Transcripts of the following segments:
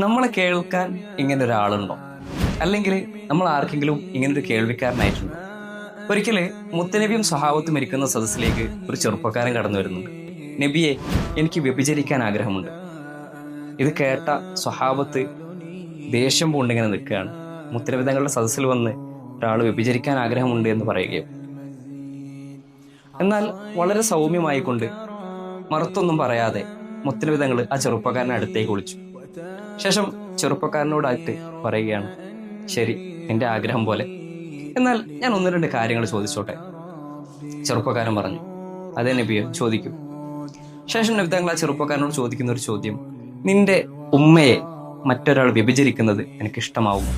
നമ്മളെ കേൾക്കാൻ ഇങ്ങനെ ഒരാളുണ്ടോ? അല്ലെങ്കിൽ നമ്മൾ ആർക്കെങ്കിലും ഇങ്ങനൊരു കേൾവിക്കാരനായിട്ടുണ്ടോ? ഒരിക്കല് മുത്തനബിയും സ്വഹാബത്തും ഇരിക്കുന്ന സദസ്സിലേക്ക് ഒരു ചെറുപ്പക്കാരൻ കടന്നു വരുന്നുണ്ട്. നബിയെ, എനിക്ക് വ്യഭിചരിക്കാൻ ആഗ്രഹമുണ്ട്. ഇത് കേട്ട സ്വഹാബത്ത് ദേഷ്യം പൂണ്ടിങ്ങനെ നിൽക്കുകയാണ്. മുത്തനബി തങ്ങളുടെ സദസ്സിൽ വന്ന് ഒരാൾ വ്യഭിചരിക്കാൻ ആഗ്രഹമുണ്ട് എന്ന് പറയുകയും, എന്നാൽ വളരെ സൗമ്യമായിക്കൊണ്ട് മറുത്തൊന്നും പറയാതെ മുത്തനബി തങ്ങൾ ആ ചെറുപ്പക്കാരനെ അടുത്തേക്ക് വിളിച്ചു. ശേഷം ചെറുപ്പക്കാരനോടായിട്ട് പറയുകയാണ്, ശരി, നിന്റെ ആഗ്രഹം പോലെ. എന്നാൽ ഞാൻ ഒന്ന് രണ്ട് കാര്യങ്ങൾ ചോദിച്ചോട്ടെ? ചെറുപ്പക്കാരൻ പറഞ്ഞു, അതേ നബിയെ, ചോദിക്കൂ. ശേഷം നബി തങ്ങൾ ആ ചെറുപ്പക്കാരനോട് ചോദിക്കുന്ന ഒരു ചോദ്യം, നിന്റെ ഉമ്മയെ മറ്റൊരാൾ വ്യഭിചരിക്കുന്നത് എനിക്ക് ഇഷ്ടമാവുമോ?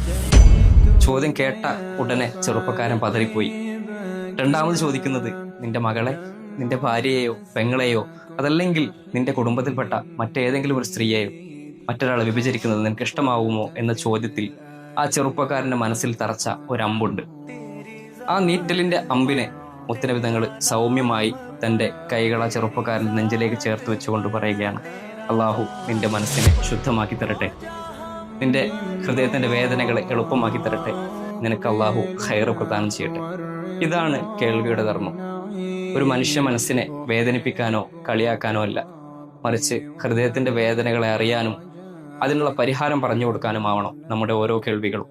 ചോദ്യം കേട്ട ഉടനെ ചെറുപ്പക്കാരൻ പതറിപ്പോയി. രണ്ടാമത് ചോദിക്കുന്നത്, നിന്റെ മകളെ, നിന്റെ ഭാര്യയെയോ പെങ്ങളെയോ അതല്ലെങ്കിൽ നിന്റെ കുടുംബത്തിൽപ്പെട്ട മറ്റേതെങ്കിലും ഒരു സ്ത്രീയെയോ മറ്റൊരാളെ വ്യഭിചരിക്കുന്നത് നിനക്ക് ഇഷ്ടമാവുമോ എന്ന ചോദ്യത്തിൽ ആ ചെറുപ്പക്കാരന്റെ മനസ്സിൽ തറച്ച ഒരമ്പുണ്ട്. ആ നീറ്റലിന്റെ അമ്പിനെ മുത്തനബി തങ്ങൾ സൗമ്യമായി തന്റെ കൈകൾ ആ ചെറുപ്പക്കാരന്റെ നെഞ്ചിലേക്ക് ചേർത്ത് വെച്ചുകൊണ്ട് പറയുകയാണ്, അള്ളാഹു നിന്റെ മനസ്സിനെ ശുദ്ധമാക്കി തരട്ടെ, നിന്റെ ഹൃദയത്തിന്റെ വേദനകളെ എളുപ്പമാക്കി തരട്ടെ, നിനക്ക് അള്ളാഹു ഖൈർ പ്രദാനം ചെയ്യട്ടെ. ഇതാണ് കേൾവിയുടെ ധർമ്മം. ഒരു മനുഷ്യ മനസ്സിനെ വേദനിപ്പിക്കാനോ കളിയാക്കാനോ അല്ല, മറിച്ച് ഹൃദയത്തിന്റെ വേദനകളെ അറിയാനും അതിനുള്ള പരിഹാരം പറഞ്ഞു കൊടുക്കാനുമാവണം നമ്മുടെ ഓരോ കേൾവികളും.